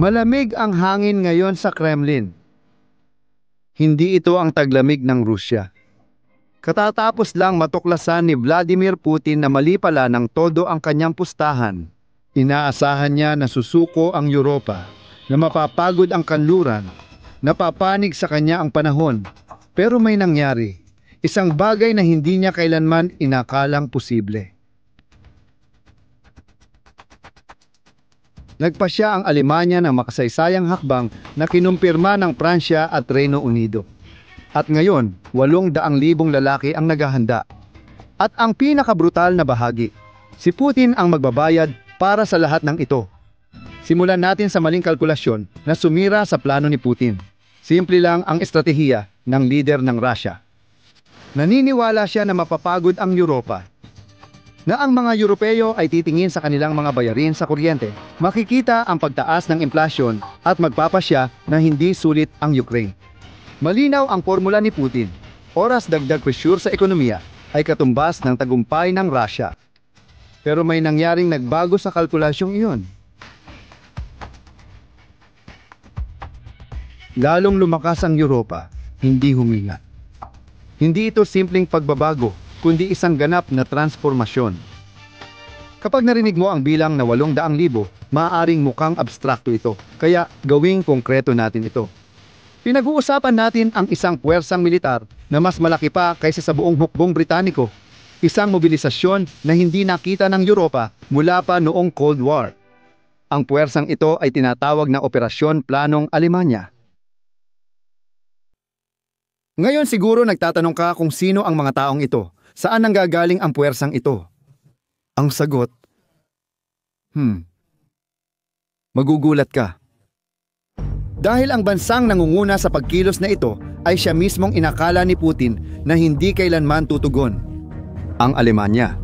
Malamig ang hangin ngayon sa Kremlin. Hindi ito ang taglamig ng Rusya. Katatapos lang matuklasan ni Vladimir Putin na mali pala ng todo ang kanyang pustahan. Inaasahan niya na susuko ang Europa, na mapapagod ang kanluran, napapanig sa kanya ang panahon. Pero may nangyari, isang bagay na hindi niya kailanman inakalang posible. Nagpasya ang Alemanya ng makasaysayang hakbang na kinumpirma ng Pransya at Reino Unido. At ngayon, 800,000 lalaki ang naghahanda. At ang pinakabrutal na bahagi, si Putin ang magbabayad para sa lahat ng ito. Simulan natin sa maling kalkulasyon na sumira sa plano ni Putin. Simple lang ang estratehiya ng leader ng Russia. Naniniwala siya na mapapagod ang Europa, na ang mga Europeo ay titingin sa kanilang mga bayarin sa kuryente, makikita ang pagtaas ng inflasyon at magpapasya na hindi sulit ang Ukraine. Malinaw ang formula ni Putin. Oras dagdag pressure sa ekonomiya ay katumbas ng tagumpay ng Russia. Pero may nangyaring nagbago sa kalkulasyong iyon. Lalong lumakas ang Europa, hindi huminga. Hindi ito simpleng pagbabago, kundi isang ganap na transformasyon. Kapag narinig mo ang bilang na 800,000, maaaring mukhang abstrakto ito, kaya gawing konkreto natin ito. Pinag-uusapan natin ang isang puwersang militar na mas malaki pa kaysa sa buong hukbong Britaniko. Isang mobilisasyon na hindi nakita ng Europa mula pa noong Cold War. Ang puwersang ito ay tinatawag na Operasyon Planong Alemanya. Ngayon siguro nagtatanong ka kung sino ang mga taong ito. Saan nanggagaling ang puwersang ito? Ang sagot, magugulat ka. Dahil ang bansang nangunguna sa pagkilos na ito ay siya mismong inakala ni Putin na hindi kailanman tutugon. Ang Alemanya.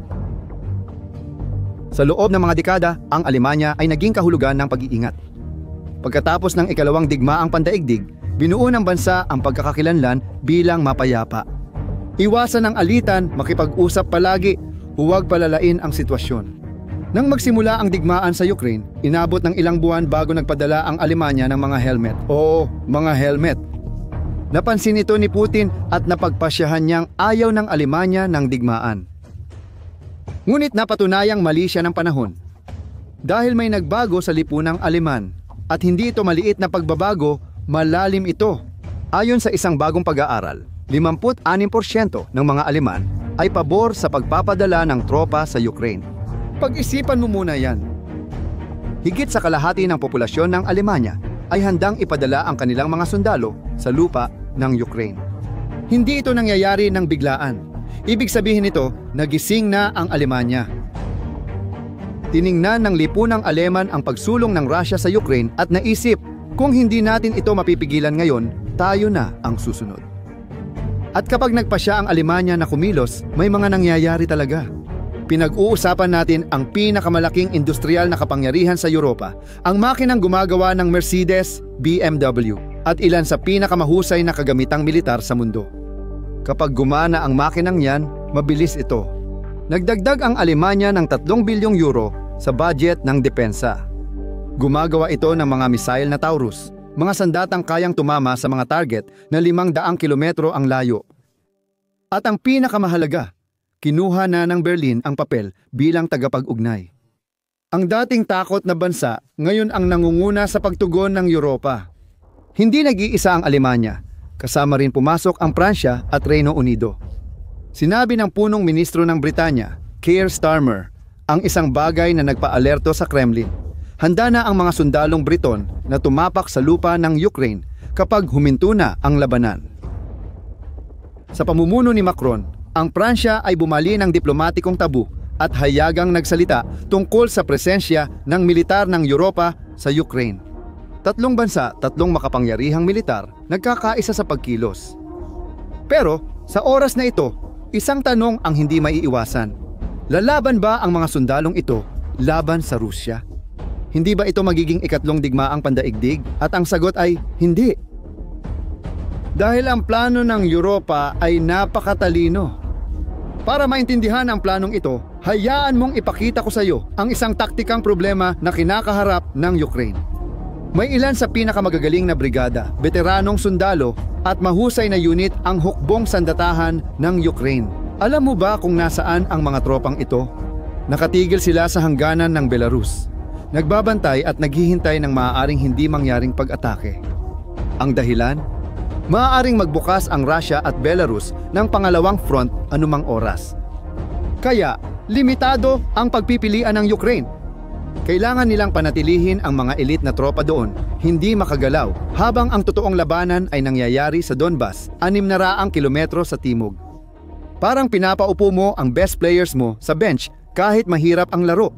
Sa loob ng mga dekada, ang Alemanya ay naging kahulugan ng pag-iingat. Pagkatapos ng ikalawang digmaang pandaigdig, binuo ng bansa ang pagkakakilanlan bilang mapayapa. Iwasan ang alitan, makipag-usap palagi, huwag palalain ang sitwasyon. Nang magsimula ang digmaan sa Ukraine, inabot ng ilang buwan bago nagpadala ang Alemanya ng mga helmet. Oo, mga helmet. Napansin ito ni Putin at napagpasyahan niyang ayaw ng Alemanya ng digmaan. Ngunit napatunayang mali siya ng panahon. Dahil may nagbago sa lipunang Aleman, at hindi ito maliit na pagbabago, malalim ito. Ayon sa isang bagong pag-aaral, 56% ng mga Aleman ay pabor sa pagpapadala ng tropa sa Ukraine. Pag-isipan mo muna yan. Higit sa kalahati ng populasyon ng Alemanya ay handang ipadala ang kanilang mga sundalo sa lupa ng Ukraine. Hindi ito nangyayari ng biglaan. Ibig sabihin nito, nagising na ang Alemanya. Tiningnan ng lipunang Aleman ang pagsulong ng Russia sa Ukraine at naisip, kung hindi natin ito mapipigilan ngayon, tayo na ang susunod. At kapag nagpasya ang Alemanya na kumilos, may mga nangyayari talaga. Pinag-uusapan natin ang pinakamalaking industrial na kapangyarihan sa Europa, ang makinang gumagawa ng Mercedes, BMW, at ilan sa pinakamahusay na kagamitang militar sa mundo. Kapag gumana ang makinang yan, mabilis ito. Nagdagdag ang Alemanya ng 3 bilyong euro sa budget ng depensa. Gumagawa ito ng mga missile na Taurus, mga sandatang kayang tumama sa mga target na 500 kilometro ang layo. At ang pinakamahalaga, kinuha na ng Berlin ang papel bilang tagapag-ugnay. Ang dating takot na bansa ngayon ang nangunguna sa pagtugon ng Europa. Hindi nag-iisa ang Alemanya, kasama rin pumasok ang Pransya at Reino Unido. Sinabi ng punong ministro ng Britanya, Keir Starmer, ang isang bagay na nagpa-alerto sa Kremlin. Handa na ang mga sundalong Briton na tumapak sa lupa ng Ukraine kapag huminto na ang labanan. Sa pamumuno ni Macron, ang Pransya ay bumali ng diplomatikong tabu at hayagang nagsalita tungkol sa presensya ng militar ng Europa sa Ukraine. 3 bansa, 3 makapangyarihang militar, nagkakaisa sa pagkilos. Pero sa oras na ito, isang tanong ang hindi maiiwasan. Lalaban ba ang mga sundalong ito laban sa Rusya? Hindi ba ito magiging ikatlong digmaang pandaigdig? At ang sagot ay hindi. Dahil ang plano ng Europa ay napakatalino. Para maintindihan ang planong ito, hayaan mong ipakita ko sa iyo ang isang taktikang problema na kinakaharap ng Ukraine. May ilan sa pinakamagagaling na brigada, veteranong sundalo at mahusay na unit ang hukbong sandatahan ng Ukraine. Alam mo ba kung nasaan ang mga tropang ito? Nakatigil sila sa hangganan ng Belarus. Nagbabantay at naghihintay ng maaaring hindi mangyaring pag-atake. Ang dahilan? Maaaring magbukas ang Russia at Belarus ng pangalawang front anumang oras. Kaya, limitado ang pagpipilian ng Ukraine. Kailangan nilang panatilihin ang mga elite na tropa doon, hindi makagalaw, habang ang totoong labanan ay nangyayari sa Donbas, 600 kilometro sa timog. Parang pinapaupo mo ang best players mo sa bench kahit mahirap ang laro.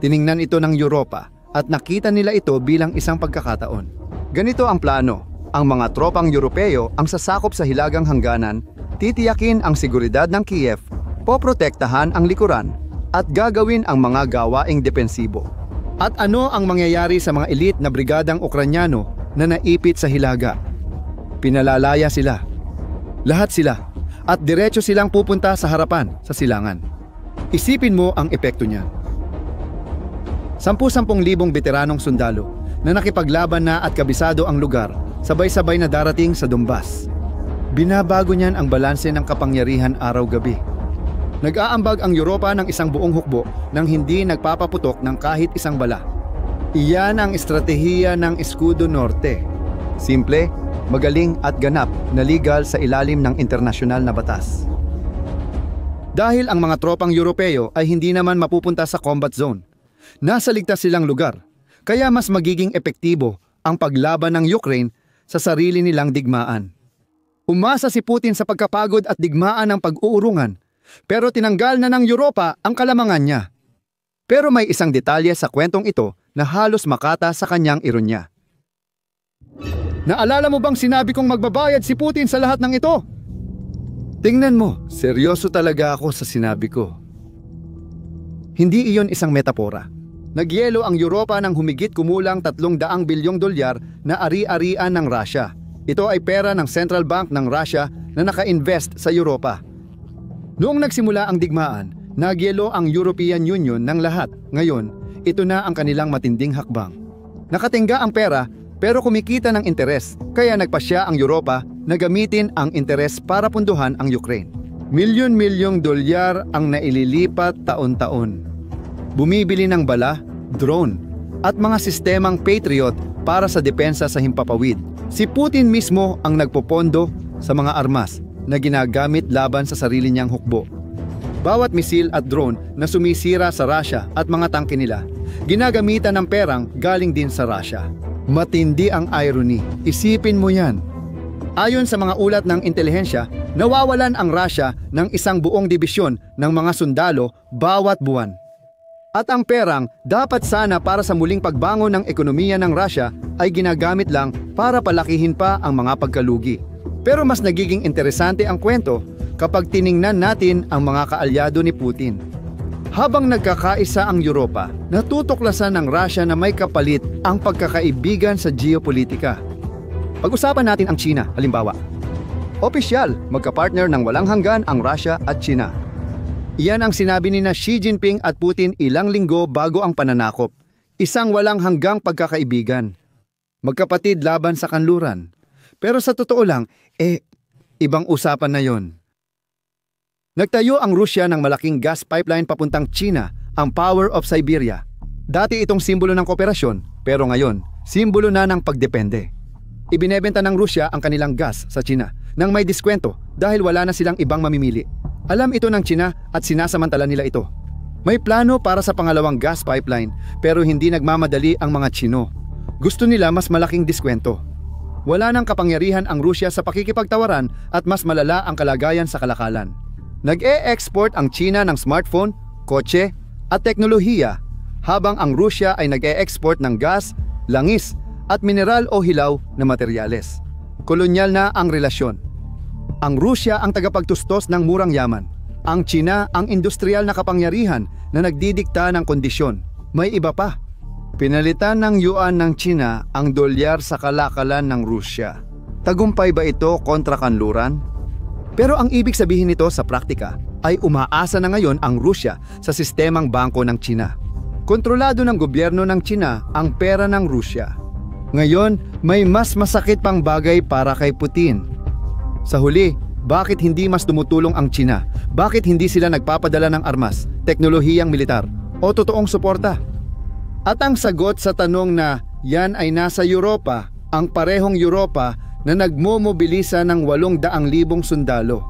Tiningnan ito ng Europa at nakita nila ito bilang isang pagkakataon. Ganito ang plano. Ang mga tropang Europeo ang sasakop sa hilagang hangganan, titiyakin ang seguridad ng Kiev, poprotektahan ang likuran, at gagawin ang mga gawaing depensibo. At ano ang mangyayari sa mga elite na brigadang Ukranyano na naipit sa hilaga? Pinalalaya sila. Lahat sila. At diretso silang pupunta sa harapan, sa silangan. Isipin mo ang epekto niyan. 10,000 veteranong sundalo na nakipaglaban na at kabisado ang lugar, sabay-sabay na darating sa Donbas. Binabago niyan ang balanse ng kapangyarihan araw-gabi. Nag-aambag ang Europa ng isang buong hukbo nang hindi nagpapaputok ng kahit isang bala. Iyan ang estratehiya ng Escudo Norte. Simple, magaling at ganap na legal sa ilalim ng internasyonal na batas. Dahil ang mga tropang Europeo ay hindi naman mapupunta sa combat zone. Nasa ligtas silang lugar, kaya mas magiging epektibo ang paglaban ng Ukraine sa sarili nilang digmaan. Umasa si Putin sa pagkapagod at digmaan ng pag-uurungan, pero tinanggal na ng Europa ang kalamangan niya. Pero may isang detalye sa kwentong ito na halos makata sa kanyang ironya. Naalala mo bang sinabi kong magbabayad si Putin sa lahat ng ito? Tingnan mo, seryoso talaga ako sa sinabi ko. Hindi iyon isang metapora. Nagyelo ang Europa ng humigit kumulang $300 bilyong na ari-arian ng Russia. Ito ay pera ng Central Bank ng Russia na naka-invest sa Europa. Noong nagsimula ang digmaan, nagyelo ang European Union ng lahat. Ngayon, ito na ang kanilang matinding hakbang. Nakatingga ang pera pero kumikita ng interes, kaya nagpasya ang Europa na gamitin ang interes para punduhan ang Ukraine. Milyon-milyong dolyar ang naililipat taon-taon. Bumibili ng bala, drone, at mga sistemang Patriot para sa depensa sa himpapawid. Si Putin mismo ang nagpopondo sa mga armas na ginagamit laban sa sarili niyang hukbo. Bawat misil at drone na sumisira sa Russia at mga tangke nila, ginagamitan ng perang galing din sa Russia. Matindi ang irony. Isipin mo yan. Ayon sa mga ulat ng intelihensya, nawawalan ang Russia ng isang buong dibisyon ng mga sundalo bawat buwan. At ang perang dapat sana para sa muling pagbangon ng ekonomiya ng Russia ay ginagamit lang para palakihin pa ang mga pagkalugi. Pero mas nagiging interesante ang kwento kapag tiningnan natin ang mga kaalyado ni Putin. Habang nagkakaisa ang Europa, natutuklasan ng Russia na may kapalit ang pagkakaibigan sa geopolitika. Pag-usapan natin ang China, halimbawa. Opisyal, magkapartner ng walang hanggan ang Russia at China. Iyan ang sinabi ni Xi Jinping at Putin ilang linggo bago ang pananakop. Isang walang hanggang pagkakaibigan. Magkapatid laban sa kanluran. Pero sa totoo lang, ibang usapan na yon. Nagtayo ang Rusya ng malaking gas pipeline papuntang China, ang Power of Siberia. Dati itong simbolo ng kooperasyon, pero ngayon, simbolo na ng pagdepende. Ibinebenta ng Rusya ang kanilang gas sa China nang may diskwento dahil wala na silang ibang mamimili. Alam ito ng China at sinasamantala nila ito. May plano para sa pangalawang gas pipeline pero hindi nagmamadali ang mga Chino. Gusto nila mas malaking diskwento. Wala nang kapangyarihan ang Rusya sa pakikipagtawaran at mas malala ang kalagayan sa kalakalan. Nag-e-export ang China ng smartphone, kotse at teknolohiya habang ang Rusya ay nag-e-export ng gas, langis at mineral o hilaw na materyales. Kolonyal na ang relasyon. Ang Rusya ang tagapagtustos ng murang yaman. Ang China ang industrial na kapangyarihan na nagdidikta ng kondisyon. May iba pa. Pinalitan ng yuan ng China ang dolyar sa kalakalan ng Rusya. Tagumpay ba ito kontra kanluran? Pero ang ibig sabihin nito sa praktika ay umaasa na ngayon ang Rusya sa sistemang bangko ng China. Kontrolado ng gobyerno ng China ang pera ng Rusya. Ngayon, may mas masakit pang bagay para kay Putin. Sa huli, bakit hindi mas tumutulong ang China? Bakit hindi sila nagpapadala ng armas, teknolohiyang militar, o totoong suporta? At ang sagot sa tanong na yan ay nasa Europa, ang parehong Europa na nagmomobilisa ng 800,000 sundalo.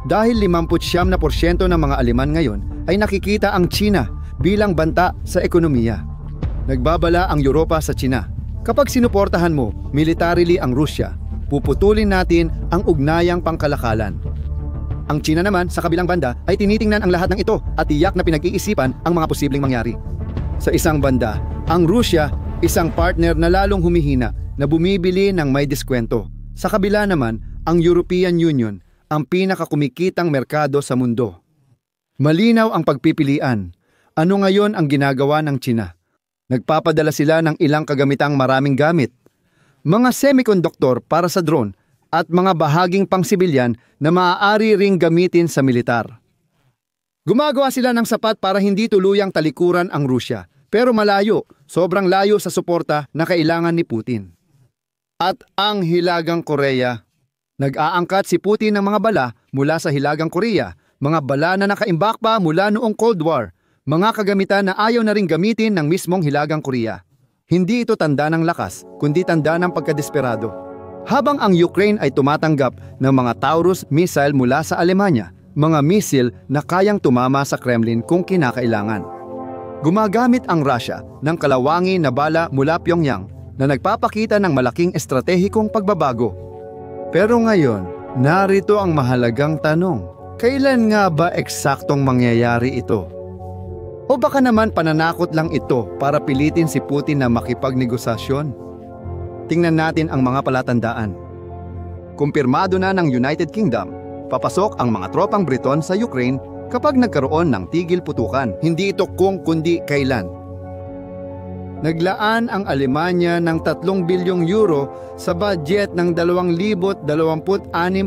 Dahil 59% ng mga Aleman ngayon ay nakikita ang China bilang banta sa ekonomiya. Nagbabala ang Europa sa China. Kapag sinuportahan mo militarily ang Rusya, puputulin natin ang ugnayang pangkalakalan. Ang China naman sa kabilang banda ay tinitingnan ang lahat ng ito at tiyak na pinag-iisipan ang mga posibleng mangyari. Sa isang banda, ang Rusya isang partner na lalong humihina na bumibili ng may diskwento. Sa kabila naman, ang European Union ang pinakakumikitang merkado sa mundo. Malinaw ang pagpipilian. Ano ngayon ang ginagawa ng China? Nagpapadala sila ng ilang kagamitang maraming gamit, mga semikonduktor para sa drone at mga bahaging pangsibilyan na maaari ring gamitin sa militar. Gumagawa sila ng sapat para hindi tuluyang talikuran ang Rusya, pero malayo, sobrang layo sa suporta na kailangan ni Putin. At ang Hilagang Korea. Nag-aangkat si Putin ng mga bala mula sa Hilagang Korea, mga bala na nakaimbak pa mula noong Cold War, mga kagamitan na ayaw na ring gamitin ng mismong Hilagang Korea. Hindi ito tanda ng lakas, kundi tanda ng pagkadesperado. Habang ang Ukraine ay tumatanggap ng mga Taurus missile mula sa Alemanya, mga missile na kayang tumama sa Kremlin kung kinakailangan. Gumagamit ang Russia ng kalawangi na bala mula Pyongyang na nagpapakita ng malaking estratehikong pagbabago. Pero ngayon, narito ang mahalagang tanong. Kailan nga ba eksaktong mangyayari ito? O baka naman pananakot lang ito para pilitin si Putin na makipagnegosasyon? Tingnan natin ang mga palatandaan. Kumpirmado na ng United Kingdom, papasok ang mga tropang Briton sa Ukraine kapag nagkaroon ng tigil putukan. Hindi ito kung kundi kailan. Naglaan ang Alemanya ng 3 bilyong euro sa budget ng 2026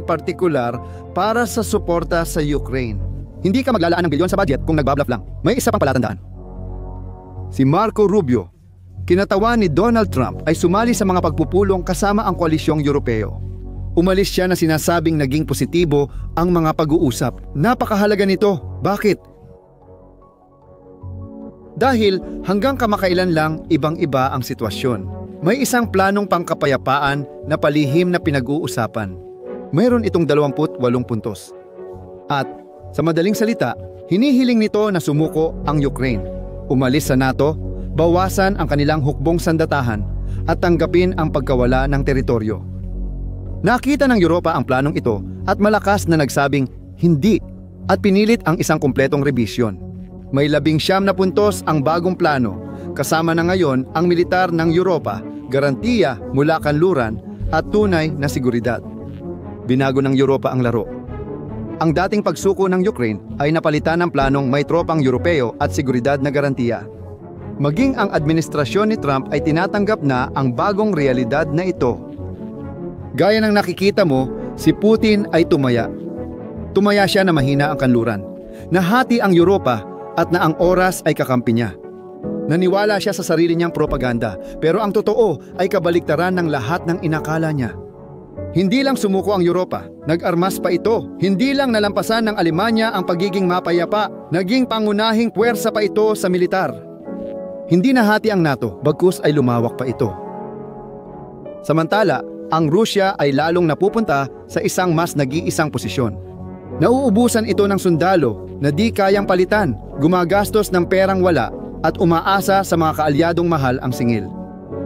partikular para sa suporta sa Ukraine. Hindi ka maglalaan ng bilyon sa budget kung nagbablaf lang. May isa pang palatandaan. Si Marco Rubio, kinatawan ni Donald Trump, ay sumali sa mga pagpupulong kasama ang koalisyong Europeo. Umalis siya na sinasabing naging positibo ang mga pag-uusap. Napakahalaga nito. Bakit? Dahil hanggang kamakailan lang ibang-iba ang sitwasyon. May isang planong pangkapayapaan na palihim na pinag-uusapan. Mayroon itong 28 puntos. At sa madaling salita, hinihiling nito na sumuko ang Ukraine, umalis sa NATO, bawasan ang kanilang hukbong sandatahan at tanggapin ang pagkawala ng teritoryo. Nakita ng Europa ang planong ito at malakas na nagsabing hindi at pinilit ang isang kumpletong rebisyon. May 19 na puntos ang bagong plano, kasama na ngayon ang militar ng Europa, garantiya mula kanluran at tunay na seguridad. Binago ng Europa ang laro. Ang dating pagsuko ng Ukraine ay napalitan ng planong may tropang Europeo at seguridad na garantiya. Maging ang administrasyon ni Trump ay tinatanggap na ang bagong realidad na ito. Gaya ng nakikita mo, si Putin ay tumaya. Tumaya siya na mahina ang kanluran. Nahati ang Europa at na ang oras ay kakampi niya. Naniwala siya sa sarili niyang propaganda, pero ang totoo ay kabaliktaran ng lahat ng inakala niya. Hindi lang sumuko ang Europa, nag-armas pa ito. Hindi lang nalampasan ng Alemanya ang pagiging mapayapa, naging pangunahing puwersa pa ito sa militar. Hindi nahati ang NATO, bagkus ay lumawak pa ito. Samantala, ang Rusya ay lalong napupunta sa isang mas nag-iisang posisyon. Nauubusan ito ng sundalo na di kayang palitan, gumagastos ng perang wala at umaasa sa mga kaalyadong mahal ang singil.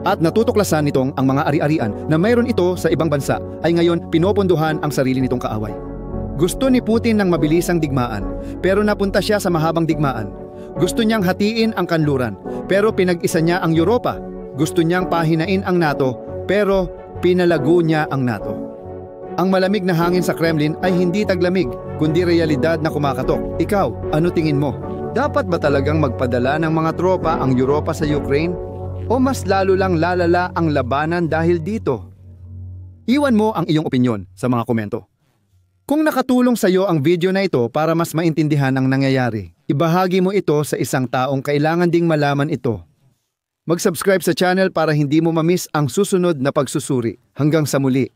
At natutuklasan nitong ang mga ari-arian na mayroon ito sa ibang bansa ay ngayon pinopondohan ang sarili nitong kaaway. Gusto ni Putin ng mabilisang digmaan, pero napunta siya sa mahabang digmaan. Gusto niyang hatiin ang kanluran, pero pinag-isa niya ang Europa. Gusto niyang pahinain ang NATO, pero pinalago niya ang NATO. Ang malamig na hangin sa Kremlin ay hindi taglamig, kundi realidad na kumakatok. Ikaw, ano tingin mo? Dapat ba talagang magpadala ng mga tropa ang Europa sa Ukraine? O mas lalo lang lalala ang labanan dahil dito? Iwan mo ang iyong opinyon sa mga komento. Kung nakatulong sa iyo ang video na ito para mas maintindihan ang nangyayari, ibahagi mo ito sa isang taong kailangan ding malaman ito. Mag-subscribe sa channel para hindi mo mamiss ang susunod na pagsusuri. Hanggang sa muli.